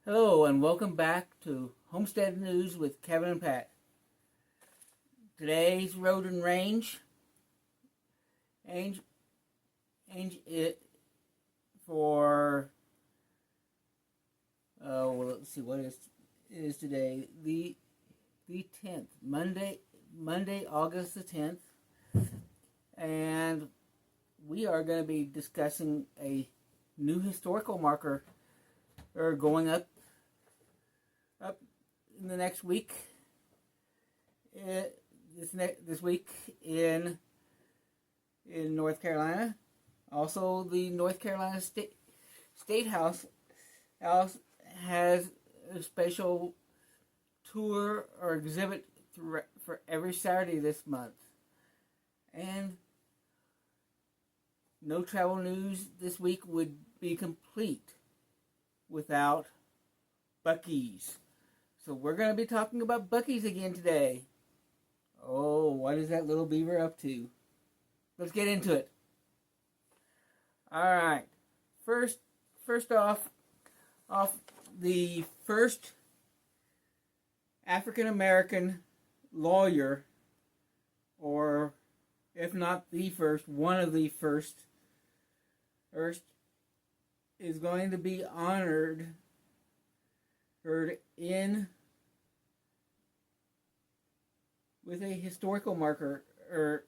Hello and welcome back to Homestead News with Kevin and Pat. Today's road and range it for let's see what is today, the 10th, Monday August the 10th, and we are going to be discussing a new historical marker going up in the next week. This week in North Carolina. Also, the North Carolina Statehouse has a special tour or exhibit for every Saturday this month. And no travel news this week would be complete without Buc-ees. So we're going to be talking about Buc-ees again today. Oh, what is that little beaver up to? Let's get into it. Alright. First off the first African American lawyer, or if not the first, one of the first, is going to be honored in with a historical marker, or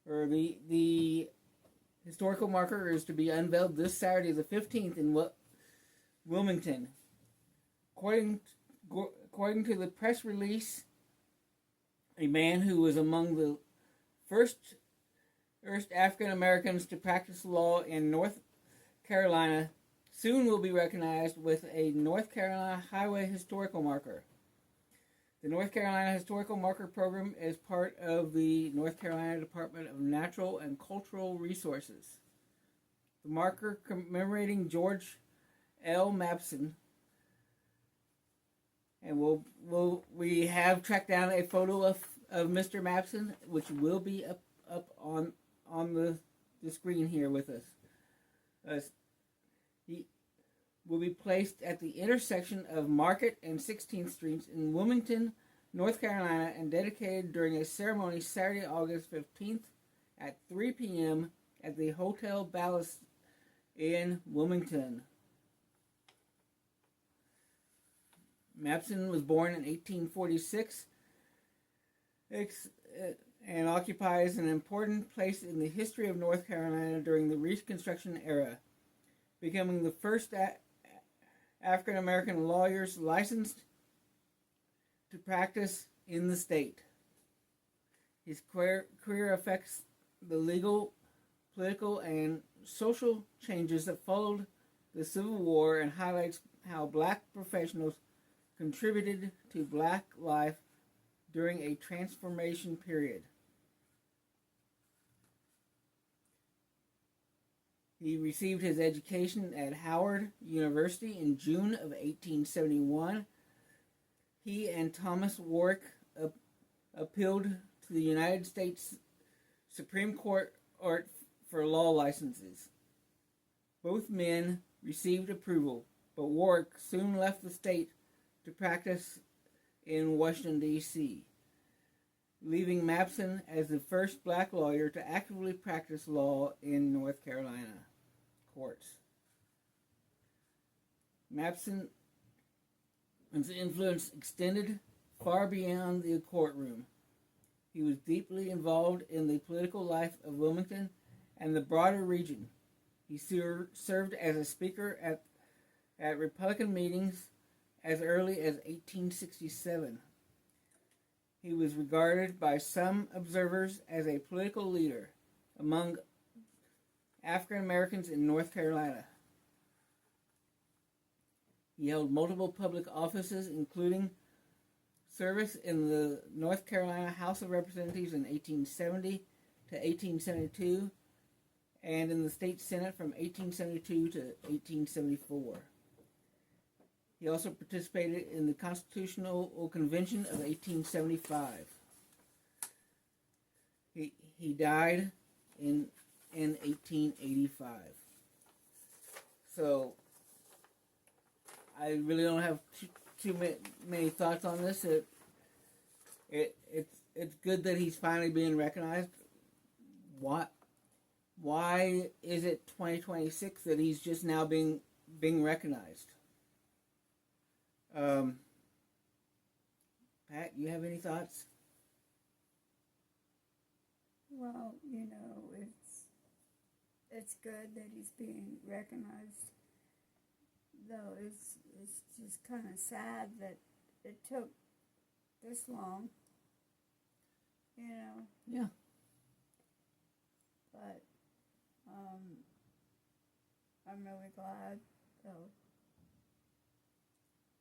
the historical marker is to be unveiled this Saturday the 15th in Wilmington. According to the press release, a man who was among the first African Americans to practice law in North Carolina soon will be recognized with a North Carolina Highway Historical Marker. The North Carolina Historical Marker Program is part of the North Carolina Department of Natural and Cultural Resources. The marker commemorating George L. Mapson, and we have tracked down a photo of Mr. Mapson, which will be up on the screen here with us. He will be placed at the intersection of Market and 16th Streets in Wilmington, North Carolina, and dedicated during a ceremony Saturday, August 15th at 3 p.m. at the Hotel Ballast in Wilmington. Mapson was born in 1846 and occupies an important place in the history of North Carolina during the Reconstruction era, becoming the first African American lawyers licensed to practice in the state. His career affects the legal, political, and social changes that followed the Civil War and highlights how black professionals contributed to black life during a transformation period. He received his education at Howard University in June of 1871. He and Thomas Warwick appealed to the United States Supreme Court for law licenses. Both men received approval, but Warwick soon left the state to practice in Washington, D.C., leaving Mapson as the first black lawyer to actively practice law in North Carolina courts. Mapson's influence extended far beyond the courtroom. He was deeply involved in the political life of Wilmington and the broader region. He served as a speaker at Republican meetings as early as 1867. He was regarded by some observers as a political leader among African Americans in North Carolina. He held multiple public offices, including service in the North Carolina House of Representatives in 1870 to 1872, and in the state Senate from 1872 to 1874. He also participated in the Constitutional Convention of 1875. He died in 1885. So I really don't have too many thoughts on this. It's good that he's finally being recognized. Why is it 2026 that he's just now being recognized? Pat, you have any thoughts? Well, you know, it's good that he's being recognized. Though it's just kind of sad that it took this long. You know. Yeah. But I'm really glad, though.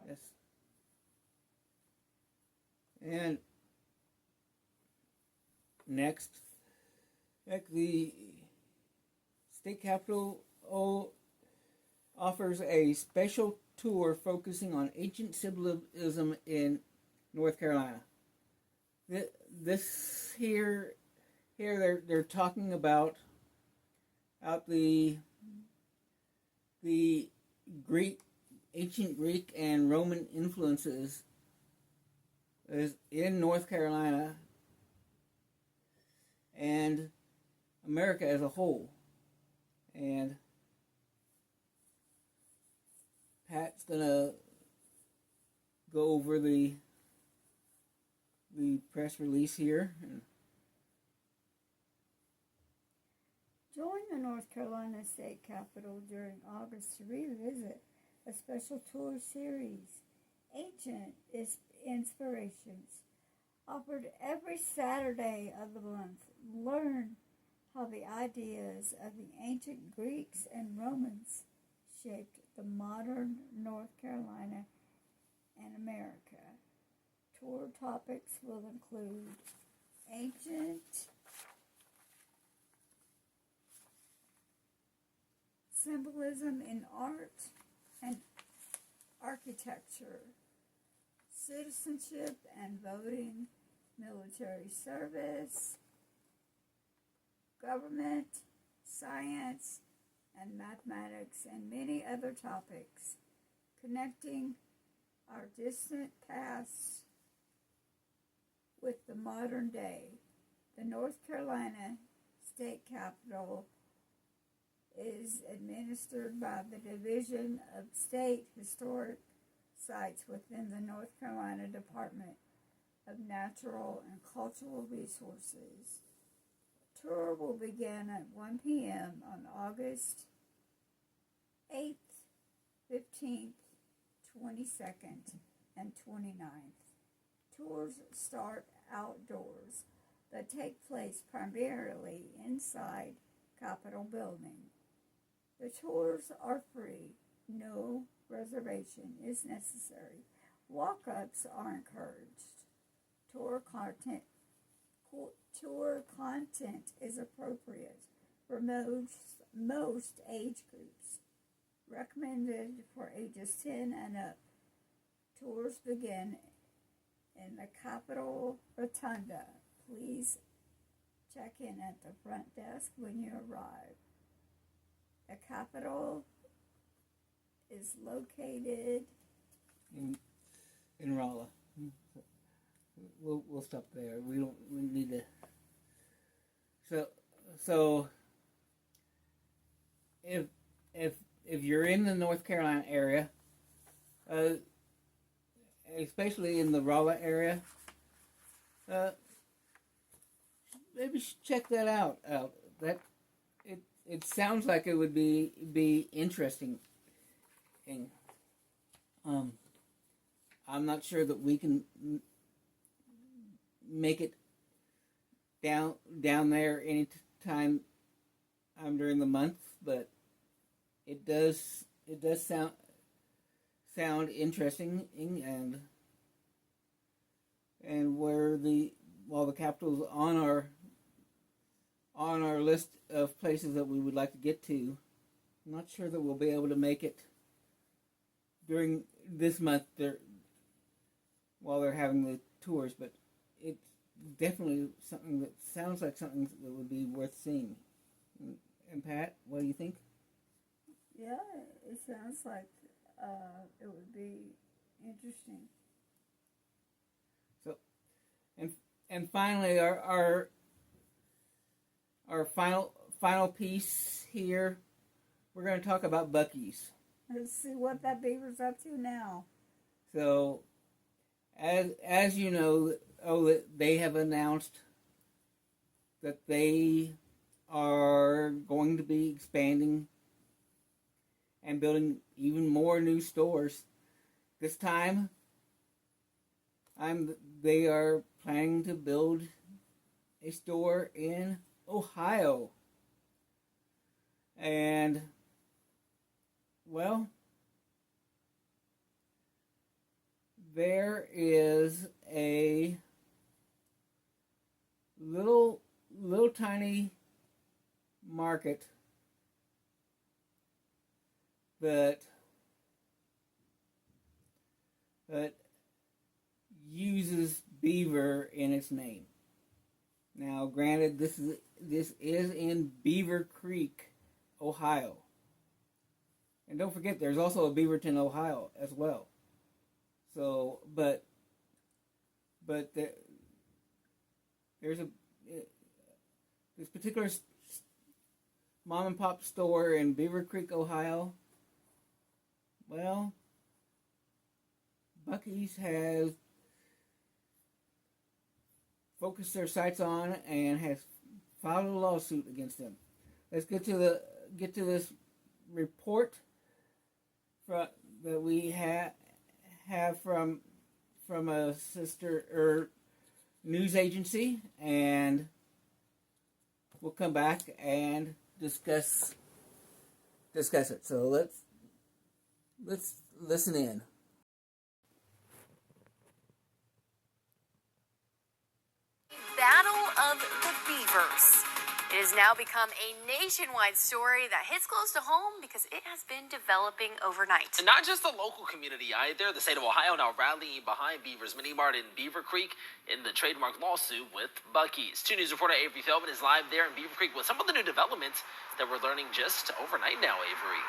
Yes. And next, the state capitol offers a special tour focusing on ancient symbolism in North Carolina. This here they're talking about the ancient Greek and Roman influences is in North Carolina and America as a whole. And Pat's gonna go over the press release here. Join the North Carolina State Capitol during August to revisit a special tour series, Ancient Inspirations, offered every Saturday of the month. Learn how the ideas of the ancient Greeks and Romans shaped the modern North Carolina and America. Tour topics will include ancient symbolism in art and architecture, citizenship and voting, military service, government, science, and mathematics, and many other topics connecting our distant past with the modern day. The North Carolina State Capitol is administered by the Division of State Historic Sites within the North Carolina Department of Natural and Cultural Resources. Tour will begin at 1 p.m. on August 8th, 15th, 22nd, and 29th. Tours start outdoors, but take place primarily inside Capitol Building. The tours are free. No reservation is necessary. Walk-ups are encouraged. Tour content is appropriate for most age groups. Recommended for ages 10 and up. Tours begin in the Capitol Rotunda. Please check in at the front desk when you arrive. The Capitol is located in Raleigh. We'll stop there. We need to. So if you're in the North Carolina area, especially in the Raleigh area, maybe check that out. It sounds like it would be interesting. I'm not sure that we can make it down there any time during the month, but it does sound interesting, and while the Capitol's on our list of places that we would like to get to, I'm not sure that we'll be able to make it during this month while they're having the tours, but it's definitely something that sounds like something that would be worth seeing. And Pat, what do you think? Yeah, it sounds like it would be interesting. So, and finally, our final piece here, we're going to talk about Buc-ees. Let's see what that beaver's up to now. So, as you know, they have announced that they are going to be expanding and building even more new stores. This time, they are planning to build a store in Ohio. And, well, there is a little tiny market that uses Beaver in its name. Now, granted, this is in Beaver Creek, Ohio, and don't forget, there's also a Beaverton, Ohio, as well. So, but there's this particular mom and pop store in Beaver Creek, Ohio. Well, Buc-ees has focused their sights on and has filed a lawsuit against them. Let's get to this report that we have from a sister news agency, and we'll come back and discuss it. So let's listen in. Battle of the Beavers. It has now become a nationwide story that hits close to home because it has been developing overnight. And not just the local community either. The state of Ohio now rallying behind Beaver's mini-mart in Beaver Creek in the trademark lawsuit with Buc-ees. 2 News reporter Avery Feldman is live there in Beaver Creek with some of the new developments that we're learning just overnight now, Avery.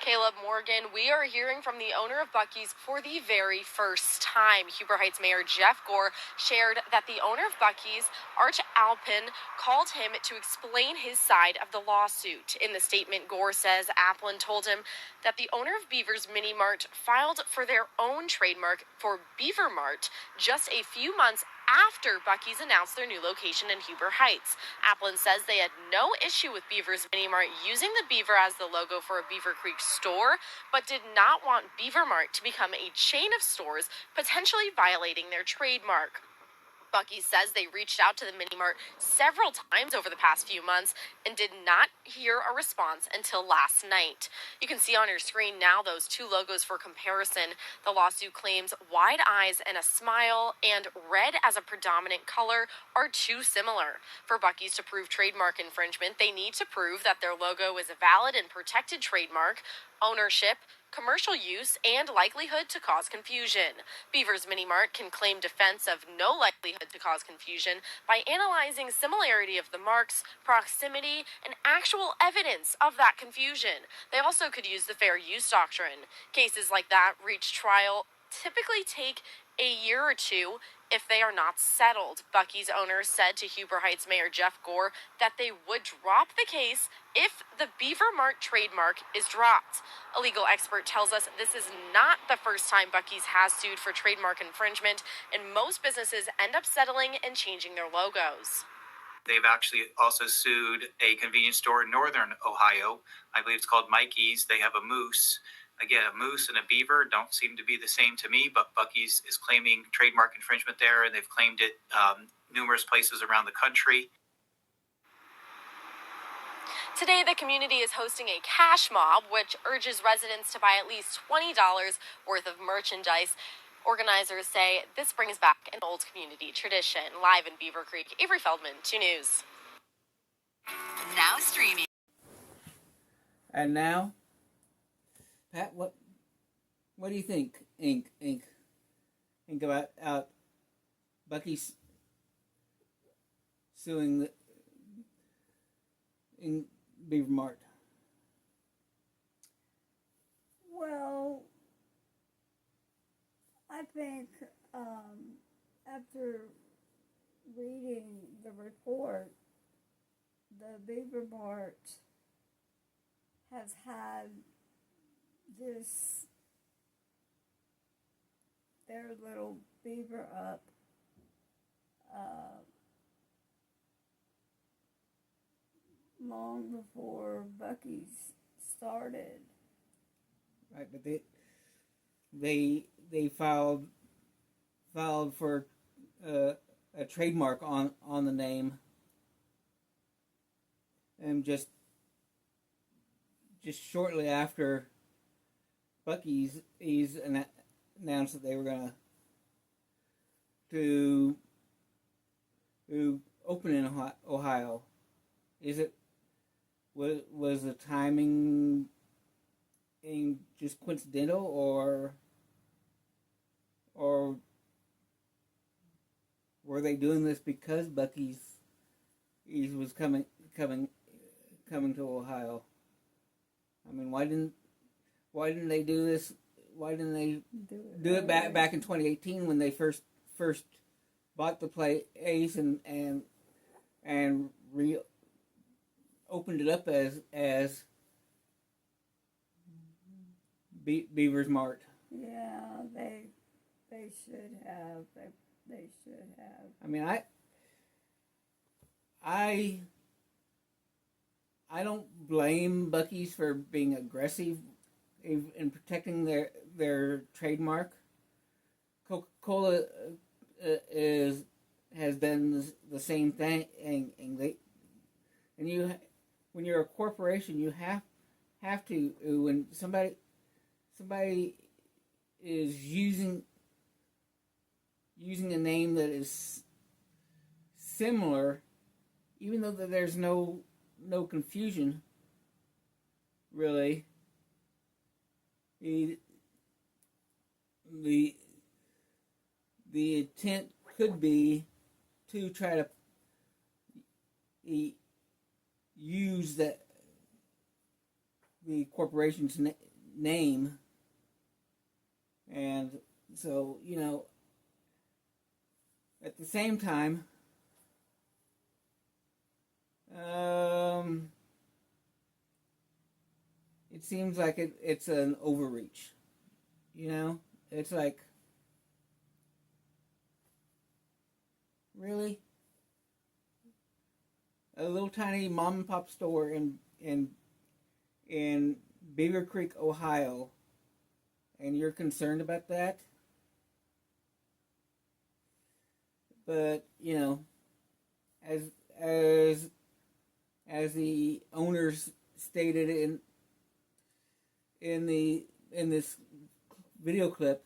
Caleb Morgan, we are hearing from the owner of Buc-ees for the very first time. Huber Heights Mayor Jeff Gore shared that the owner of Buc-ees, Arch Alpin, called him to explain his side of the lawsuit. In the statement, Gore says Alpin told him that the owner of Beaver's Mini-Mart filed for their own trademark for Beaver Mart just a few months after Buc-ees announced their new location in Huber Heights. Applin says they had no issue with Beaver's Mini-Mart using the Beaver as the logo for a Beaver Creek store, but did not want Beaver Mart to become a chain of stores, potentially violating their trademark. Buc-ees says they reached out to the mini-mart several times over the past few months and did not hear a response until last night. You can see on your screen now those 2 logos for comparison. The lawsuit claims wide eyes and a smile and red as a predominant color are too similar. For Buc-ees to prove trademark infringement, they need to prove that their logo is a valid and protected trademark, ownership, commercial use, and likelihood to cause confusion. Beaver's Mini-Mart can claim defense of no likelihood to cause confusion by analyzing similarity of the marks, proximity, and actual evidence of that confusion. They also could use the fair use doctrine. Cases like that reach trial typically take a year or 2 if they are not settled. Buc-ees owners said to Huber Heights Mayor Jeff Gore that they would drop the case if the Beaver Mart trademark is dropped. A legal expert tells us this is not the first time Buc-ees has sued for trademark infringement, and most businesses end up settling and changing their logos. They've actually also sued a convenience store in northern Ohio. I believe it's called Mikey's. They have a moose. Again, a moose and a beaver don't seem to be the same to me, but Buc-ees is claiming trademark infringement there, and they've claimed it numerous places around the country. Today, the community is hosting a cash mob, which urges residents to buy at least $20 worth of merchandise. Organizers say this brings back an old community tradition. Live in Beaver Creek, Avery Feldman, 2 News. Now streaming. And now, Pat, what do you think? Think about Buc-ee's suing in Beaver Mart. think after reading the report, the Beaver Mart has had their little beaver up long before Buc-ee's started. Right, but they filed for a trademark on the name, and just shortly after Buc-ee's announced that they were going to open in Ohio. Was the timing just coincidental, or were they doing this because Buc-ee's was coming to Ohio? I mean, why didn't they do this? Why didn't they do it back in 2018 when they first bought the place and opened it up as Beaver's Mart? Yeah, they should have. They should have. I mean, I don't blame Buc-ee's for being aggressive in protecting their trademark. Coca-Cola has done the same thing, and when you're a corporation, you have to, when somebody is using a name that is similar, even though there's no confusion, really. The intent could be to try to use the corporation's name, and so, you know, at the same time, it seems like it's an overreach. You know, it's like, really, a little tiny mom and pop store in Beaver Creek, Ohio, and you're concerned about that? But, you know, as the owners stated in this video clip,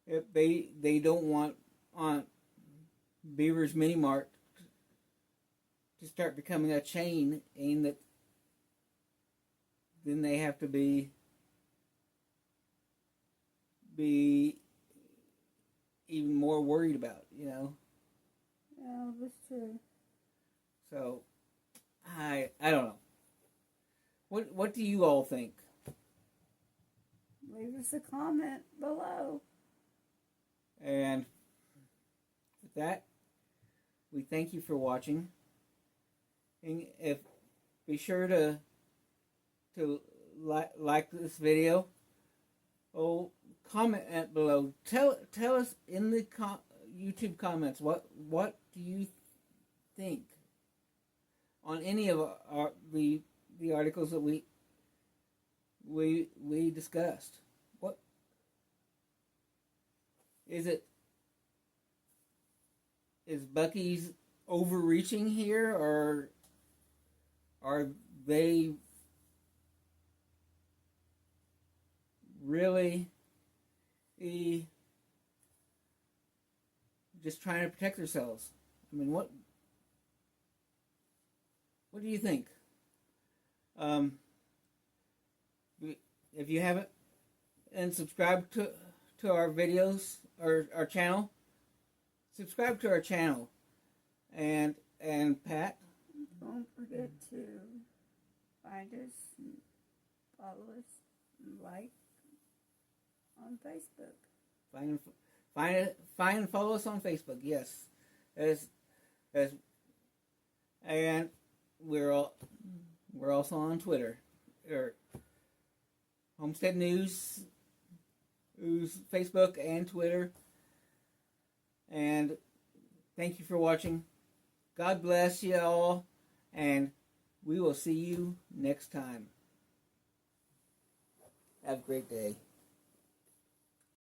if they don't want Beaver's mini-mart to start becoming a chain, and that then they have to be even more worried about, you know. Yeah, that's true. So I don't know. What do you all think? Leave us a comment below. And with that, we thank you for watching. And be sure to like this video. Oh, comment below. Tell us in the YouTube comments what do you think on any of the articles that we discussed. What is it? Is Buc-ee's overreaching here, or are they really just trying to protect themselves? I mean, what do you think? If you haven't, and subscribe to our videos or our channel, subscribe to our channel, and Pat, Don't forget to find us, and follow us, and like, on Facebook. Find and follow us on Facebook. Yes, as and we're also on Twitter, or Homestead News, Facebook and Twitter. And thank you for watching. God bless you all, and we will see you next time. Have a great day.